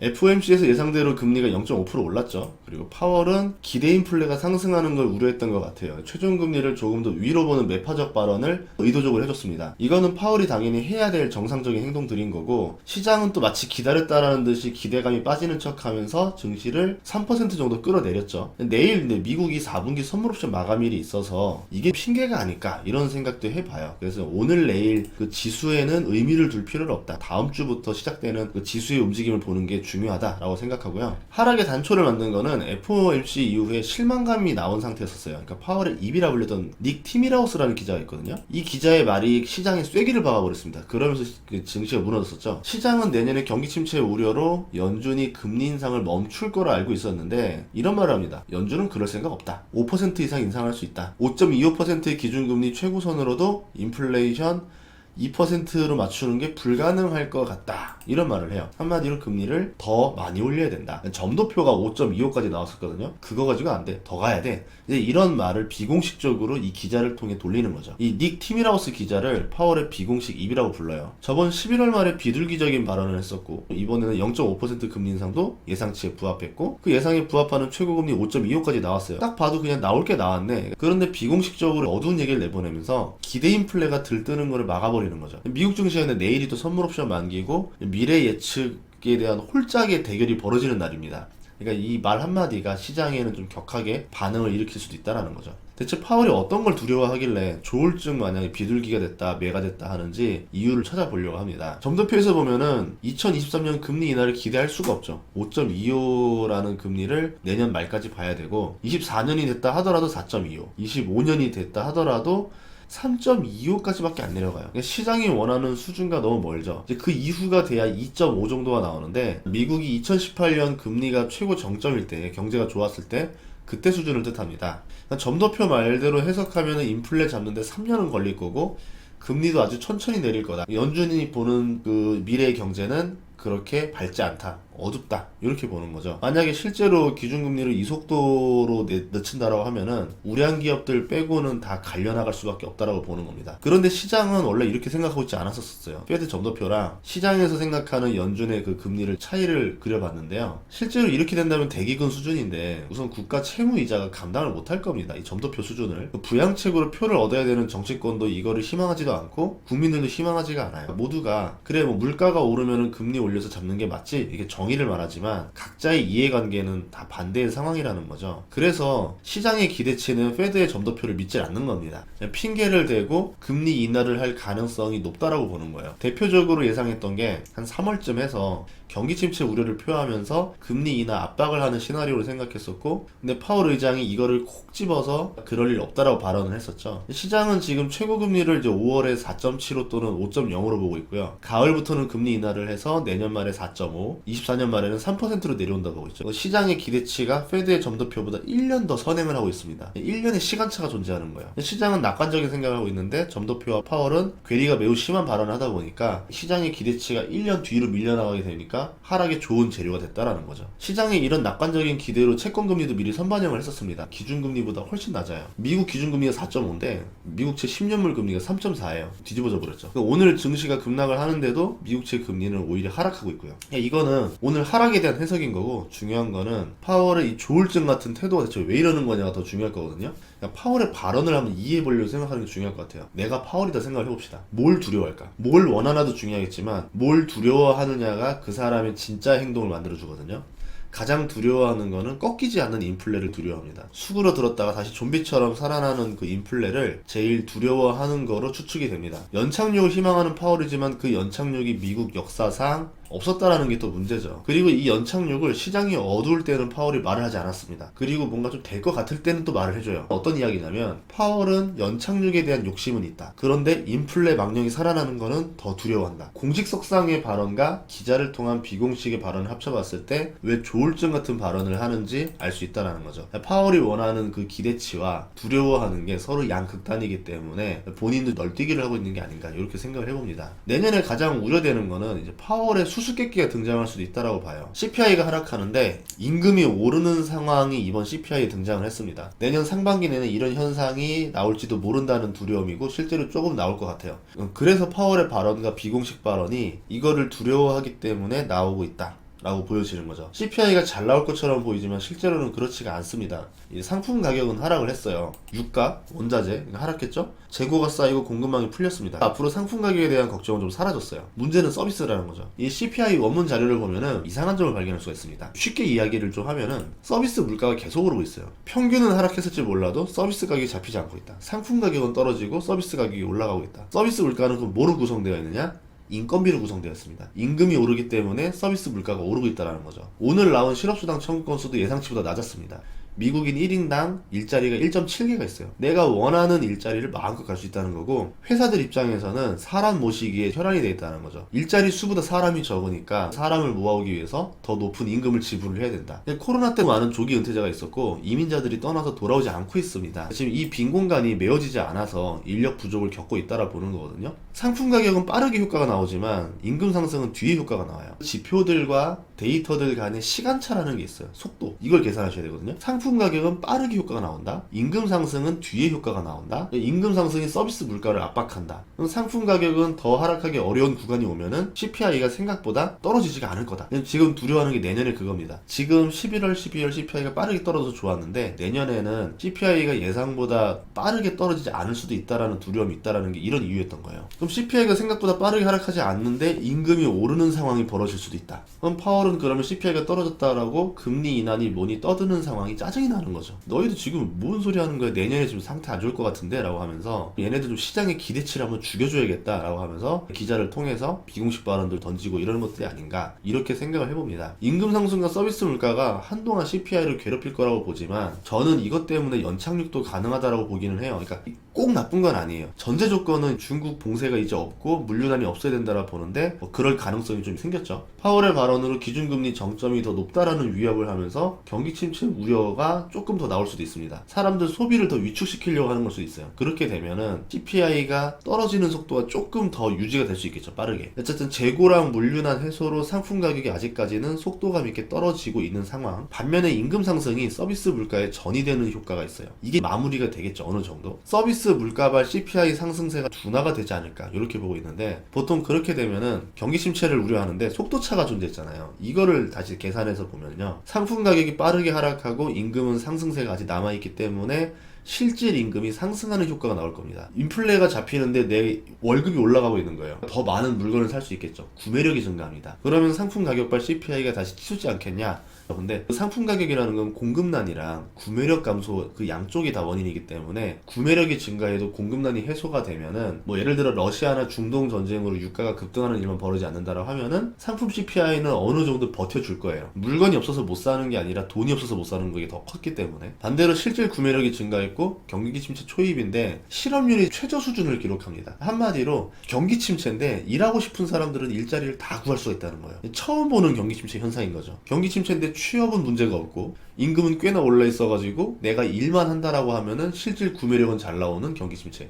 FOMC에서 예상대로 금리가 0.5% 올랐죠. 그리고 파월은 기대 인플레가 상승하는 걸 우려했던 것 같아요. 최종 금리를 조금 더 위로 보는 매파적 발언을 의도적으로 해줬습니다. 이거는 파월이 당연히 해야 될 정상적인 행동들인 거고, 시장은 또 마치 기다렸다라는 듯이 기대감이 빠지는 척하면서 증시를 3% 정도 끌어내렸죠. 내일 미국이 4분기 선물옵션 마감일이 있어서 이게 핑계가 아닐까 이런 생각도 해봐요. 그래서 오늘 내일 그 지수에는 의미를 둘 필요는 없다. 다음 주부터 시작되는 그 지수의 움직임을 보는 게 중요하다라고 생각하고요. 하락의 단초를 만든 거는 FOMC 이후에 실망감이 나온 상태였었어요. 그러니까 파월의 입이라 불렸던 닉 티미라우스라는 기자가 있거든요. 이 기자의 말이 시장에 쐐기를 박아버렸습니다. 그러면서 증시가 무너졌었죠. 시장은 내년에 경기 침체 우려로 연준이 금리 인상을 멈출 거로 알고 있었는데 이런 말을 합니다. 연준은 그럴 생각 없다. 5% 이상 인상할 수 있다. 5.25%의 기준금리 최고선으로도 인플레이션 2%로 맞추는 게 불가능할 것 같다. 이런 말을 해요. 한마디로 금리를 더 많이 올려야 된다. 점도표가 5.25까지 나왔었거든요. 그거 가지고 안 돼. 더 가야 돼. 이제 이런 말을 비공식적으로 이 기자를 통해 돌리는 거죠. 이 닉 티미라우스 기자를 파월의 비공식 입이라고 불러요. 저번 11월 말에 비둘기적인 발언을 했었고, 이번에는 0.5% 금리 인상도 예상치에 부합했고, 그 예상에 부합하는 최고금리 5.25까지 나왔어요. 딱 봐도 그냥 나올 게 나왔네. 그런데 비공식적으로 어두운 얘기를 내보내면서 기대 인플레가 들뜨는 거를 막아버리는 거죠. 미국 증시에는 내일이 또 선물 옵션 만기고 미래 예측에 대한 홀짝의 대결이 벌어지는 날입니다. 그러니까 이 말 한마디가 시장에는 좀 격하게 반응을 일으킬 수도 있다는 거죠. 대체 파월이 어떤 걸 두려워하길래 조울증 마냥 비둘기가 됐다 매가 됐다 하는지 이유를 찾아보려고 합니다. 점도표에서 보면은 2023년 금리 인하를 기대할 수가 없죠. 5.25라는 금리를 내년 말까지 봐야 되고, 24년이 됐다 하더라도 4.25, 25년이 됐다 하더라도 3.25까지밖에 안 내려가요. 그러니까 시장이 원하는 수준과 너무 멀죠. 이제 그 이후가 돼야 2.5 정도가 나오는데, 미국이 2018년 금리가 최고 정점일 때, 경제가 좋았을 때 그때 수준을 뜻합니다. 그러니까 점도표 말대로 해석하면 인플레 잡는데 3년은 걸릴 거고, 금리도 아주 천천히 내릴 거다. 연준이 보는 그 미래의 경제는 그렇게 밝지 않다. 어둡다. 이렇게 보는 거죠. 만약에 실제로 기준금리를 이 속도로 늦춘다라고 하면은 우량 기업들 빼고는 다 갈려나갈 수밖에 없다라고 보는 겁니다. 그런데 시장은 원래 이렇게 생각하고 있지 않았었어요. 페드 점도표랑 시장에서 생각하는 연준의 그 금리를 차이를 그려봤는데요. 실제로 이렇게 된다면 대기근 수준인데 우선 국가 채무이자가 감당을 못할 겁니다. 이 점도표 수준을. 부양책으로 표를 얻어야 되는 정치권도 이거를 희망하지도 않고 국민들도 희망하지가 않아요. 모두가 그래 뭐 물가가 오르면은 금리 올려서 잡는 게 맞지? 이게 정의를 말하지만 각자의 이해관계는 다 반대의 상황이라는 거죠. 그래서 시장의 기대치는 페드의 점도표를 믿지 않는 겁니다. 핑계를 대고 금리 인하를 할 가능성이 높다라고 보는 거예요. 대표적으로 예상했던 게 한 3월쯤 해서 경기 침체 우려를 표하면서 금리 인하 압박을 하는 시나리오를 생각했었고, 근데 파월 의장이 이거를 콕 집어서 그럴 일 없다라고 발언을 했었죠. 시장은 지금 최고 금리를 이제 5월에 4.75 또는 5.0으로 보고 있고요. 가을부터는 금리 인하를 해서 내년 말에 4.5, 24년 말에는 3%로 내려온다고 보고 있죠. 시장의 기대치가 페드의 점도표보다 1년 더 선행을 하고 있습니다. 1년의 시간차가 존재하는 거예요. 시장은 낙관적인 생각을 하고 있는데 점도표와 파월은 괴리가 매우 심한 발언을 하다 보니까 시장의 기대치가 1년 뒤로 밀려나가게 되니까 하락에 좋은 재료가 됐다라는 거죠. 시장의 이런 낙관적인 기대로 채권금리도 미리 선반영을 했었습니다. 기준금리보다 훨씬 낮아요. 미국 기준금리가 4.5인데 미국채 10년물 금리가 3.4예요. 뒤집어져 버렸죠. 그러니까 오늘 증시가 급락을 하는데도 미국채 금리는 오히려 하락하고 있고요. 이거는 오늘 하락에 대한 해석인 거고, 중요한 거는 파월의 이 조울증 같은 태도가 대체 왜 이러는 거냐가 더 중요할 거거든요. 그러니까 파월의 발언을 한번 이해해 보려고 생각하는 게 중요할 것 같아요. 내가 파월이다 생각을 해봅시다. 뭘 두려워할까? 뭘 원하나도 중요하겠지만 뭘 두려워하느냐가 그 사람의 진짜 행동을 만들어주거든요. 가장 두려워하는 거는 꺾이지 않는 인플레를 두려워합니다. 수그러 들었다가 다시 좀비처럼 살아나는 그 인플레를 제일 두려워하는 거로 추측이 됩니다. 연착륙을 희망하는 파월이지만 그 연착륙이 미국 역사상 없었다라는 게 또 문제죠. 그리고 이 연착륙을 시장이 어두울 때는 파월이 말을 하지 않았습니다. 그리고 뭔가 좀 될 것 같을 때는 또 말을 해줘요. 어떤 이야기냐면 파월은 연착륙에 대한 욕심은 있다. 그런데 인플레 망령이 살아나는 거는 더 두려워한다. 공식석상의 발언과 기자를 통한 비공식의 발언을 합쳐봤을 때 왜 조울증 같은 발언을 하는지 알 수 있다는 거죠. 파월이 원하는 그 기대치와 두려워하는 게 서로 양극단이기 때문에 본인도 널뛰기를 하고 있는 게 아닌가 이렇게 생각을 해봅니다. 내년에 가장 우려되는 거는 이제 파월의 수수께끼가 등장할 수도 있다라고 봐요. CPI가 하락하는데 임금이 오르는 상황이 이번 CPI에 등장을 했습니다. 내년 상반기 내내 이런 현상이 나올지도 모른다는 두려움이고 실제로 조금 나올 것 같아요. 그래서 파월의 발언과 비공식 발언이 이거를 두려워하기 때문에 나오고 있다. 라고 보여지는 거죠. CPI가 잘 나올 것처럼 보이지만 실제로는 그렇지가 않습니다. 이 상품 가격은 하락을 했어요. 유가, 원자재 하락했죠? 재고가 쌓이고 공급망이 풀렸습니다. 앞으로 상품 가격에 대한 걱정은 좀 사라졌어요. 문제는 서비스라는 거죠. 이 CPI 원문 자료를 보면은 이상한 점을 발견할 수가 있습니다. 쉽게 이야기를 좀 하면은 서비스 물가가 계속 오르고 있어요. 평균은 하락했을지 몰라도 서비스 가격이 잡히지 않고 있다. 상품 가격은 떨어지고 서비스 가격이 올라가고 있다. 서비스 물가는 그럼 뭐로 구성되어 있느냐? 인건비로 구성되었습니다. 임금이 오르기 때문에 서비스 물가가 오르고 있다는 거죠. 오늘 나온 실업수당 청구 건수도 예상치보다 낮았습니다. 미국인 1인당 일자리가 1.7개가 있어요. 내가 원하는 일자리를 마음껏 갈 수 있다는 거고, 회사들 입장에서는 사람 모시기에 혈안이 되어 있다는 거죠. 일자리 수보다 사람이 적으니까 사람을 모아오기 위해서 더 높은 임금을 지불을 해야 된다. 코로나 때 많은 조기 은퇴자가 있었고 이민자들이 떠나서 돌아오지 않고 있습니다. 지금 이 빈 공간이 메워지지 않아서 인력 부족을 겪고 있다라 보는 거거든요. 상품 가격은 빠르게 효과가 나오지만 임금 상승은 뒤에 효과가 나와요. 지표들과 데이터들 간의 시간차라는 게 있어요. 속도. 이걸 계산하셔야 되거든요. 상품 가격은 빠르게 효과가 나온다. 임금 상승은 뒤에 효과가 나온다. 임금 상승이 서비스 물가를 압박한다. 그럼 상품 가격은 더 하락하기 어려운 구간이 오면은 CPI가 생각보다 떨어지지가 않을 거다. 지금 두려워하는 게 내년에 그겁니다. 지금 11월, 12월 CPI가 빠르게 떨어져서 좋았는데 내년에는 CPI가 예상보다 빠르게 떨어지지 않을 수도 있다라는 두려움이 있다라는 게 이런 이유였던 거예요. 그럼 CPI가 생각보다 빠르게 하락하지 않는데 임금이 오르는 상황이 벌어질 수도 있다. 그럼 파월은 그러면 CPI가 떨어졌다라고 금리 인하니 뭐니 떠드는 상황이 짜증이 나는 거죠. 너희도 지금 뭔 소리 하는 거야? 내년에 지금 상태 안 좋을 것 같은데? 라고 하면서 얘네들 좀 시장의 기대치를 한번 죽여줘야겠다 라고 하면서 기자를 통해서 비공식 발언들 던지고 이러는 것들이 아닌가 이렇게 생각을 해봅니다. 임금 상승과 서비스 물가가 한동안 CPI를 괴롭힐 거라고 보지만 저는 이것 때문에 연착륙도 가능하다라고 보기는 해요. 그러니까 꼭 나쁜 건 아니에요. 전제 조건은 중국 봉쇄가 이제 없고 물류난이 없어야 된다라 보는데 그럴 가능성이 좀 생겼죠. 파월의 발언으로 기준금리 정점이 더 높다라는 위협을 하면서 경기 침체 우려가 조금 더 나올 수도 있습니다. 사람들 소비를 더 위축시키려고 하는 걸 수도 있어요. 그렇게 되면은 CPI가 떨어지는 속도가 조금 더 유지가 될 수 있겠죠. 빠르게. 어쨌든 재고랑 물류난 해소로 상품 가격이 아직까지는 속도감 있게 떨어지고 있는 상황. 반면에 임금 상승이 서비스 물가에 전이되는 효과가 있어요. 이게 마무리가 되겠죠. 어느 정도. 서비스 물가발 CPI 상승세가 둔화가 되지 않을까 이렇게 보고 있는데 보통 그렇게 되면은 경기 침체를 우려하는데 속도차가 존재했잖아요. 이거를 다시 계산해서 보면요. 상품 가격이 빠르게 하락하고 임금은 상승세가 아직 남아있기 때문에 실질 임금이 상승하는 효과가 나올 겁니다. 인플레가 잡히는데 내 월급이 올라가고 있는 거예요. 더 많은 물건을 살 수 있겠죠. 구매력이 증가합니다. 그러면 상품 가격발 CPI가 다시 치솟지 않겠냐? 근데 상품 가격이라는 건 공급난이랑 구매력 감소 그 양쪽이 다 원인이기 때문에 구매력이 증가해도 공급난이 해소가 되면은 뭐 예를 들어 러시아나 중동 전쟁으로 유가가 급등하는 일만 벌어지지 않는다라고 하면은 상품 CPI는 어느 정도 버텨줄 거예요. 물건이 없어서 못 사는 게 아니라 돈이 없어서 못 사는 게 더 컸기 때문에. 반대로 실질 구매력이 증가했고 경기 침체 초입인데 실업률이 최저 수준을 기록합니다. 한마디로 경기 침체인데 일하고 싶은 사람들은 일자리를 다 구할 수가 있다는 거예요. 처음 보는 경기 침체 현상인 거죠. 경기 침체인데 취업은 문제가 없고 임금은 꽤나 올라 있어가지고 내가 일만 한다라고 하면은 실질 구매력은 잘 나오는 경기 침체.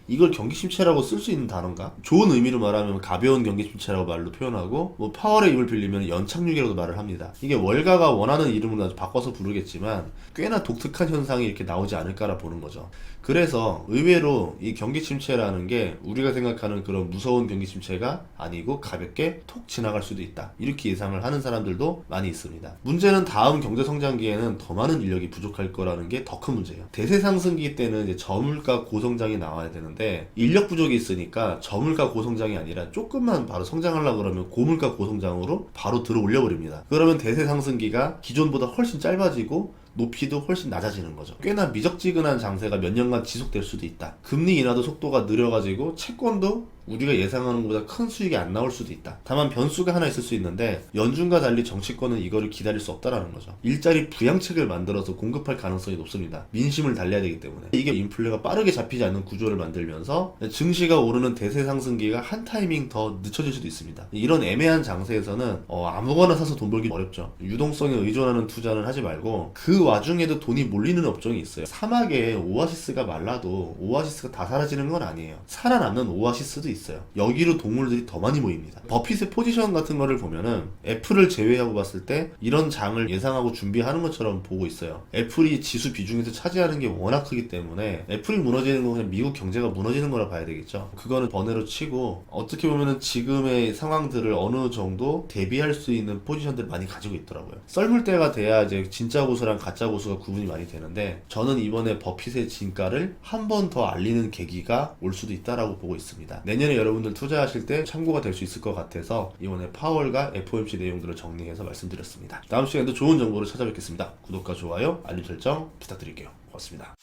이걸 경기 침체라고 쓸 수 있는 단어인가? 좋은 의미로 말하면 가벼운 경기 침체라고 말로 표현하고 뭐 파월의 입을 빌리면 연착륙이라고 말을 합니다. 이게 월가가 원하는 이름으로 바꿔서 부르겠지만 꽤나 독특한 현상이 이렇게 나오지 않을까라 보는 거죠. 그래서 의외로 이 경기 침체라는 게 우리가 생각하는 그런 무서운 경기 침체가 아니고 가볍게 톡 지나갈 수도 있다. 이렇게 예상을 하는 사람들도 많이 있습니다. 문제는 다음 경제 성장기에는 더 많은 인력이 부족할 거라는 게 더 큰 문제예요. 대세 상승기 때는 이제 저물가 고성장이 나와야 되는데 인력 부족이 있으니까 저물가 고성장이 아니라 조금만 바로 성장하려고 그러면 고물가 고성장으로 바로 들어 올려버립니다. 그러면 대세 상승기가 기존보다 훨씬 짧아지고 높이도 훨씬 낮아지는 거죠. 꽤나 미적지근한 장세가 몇 년간 지속될 수도 있다. 금리 인하도 속도가 느려가지고 채권도 우리가 예상하는 것보다 큰 수익이 안 나올 수도 있다. 다만 변수가 하나 있을 수 있는데 연준과 달리 정치권은 이거를 기다릴 수 없다라는 거죠. 일자리 부양책을 만들어서 공급할 가능성이 높습니다. 민심을 달래야 되기 때문에. 이게 인플레가 빠르게 잡히지 않는 구조를 만들면서 증시가 오르는 대세 상승기가 한 타이밍 더 늦춰질 수도 있습니다. 이런 애매한 장세에서는 아무거나 사서 돈 벌기 어렵죠. 유동성에 의존하는 투자는 하지 말고 그 와중에도 돈이 몰리는 업종이 있어요. 사막에 오아시스가 말라도 오아시스가 다 사라지는 건 아니에요. 살아남는 오아시스도 있어요. 여기로 동물들이 더 많이 모입니다. 버핏의 포지션 같은 거를 보면은 애플을 제외하고 봤을 때 이런 장을 예상하고 준비하는 것처럼 보고 있어요. 애플이 지수 비중에서 차지하는 게 워낙 크기 때문에 애플이 무너지는 건 그냥 미국 경제가 무너지는 거라 봐야 되겠죠. 그거는 번외로 치고 어떻게 보면은 지금의 상황들을 어느 정도 대비할 수 있는 포지션들을 많이 가지고 있더라고요. 썰물 때가 돼야 이제 진짜 고수랑 가짜 고수가 구분이 많이 되는데 저는 이번에 버핏의 진가를 한 번 더 알리는 계기가 올 수도 있다라고 보고 있습니다. 내년에 여러분들 투자하실 때 참고가 될 수 있을 것 같아서 이번에 파월과 FOMC 내용들을 정리해서 말씀드렸습니다. 다음 시간에도 좋은 정보로 찾아뵙겠습니다. 구독과 좋아요, 알림 설정 부탁드릴게요. 고맙습니다.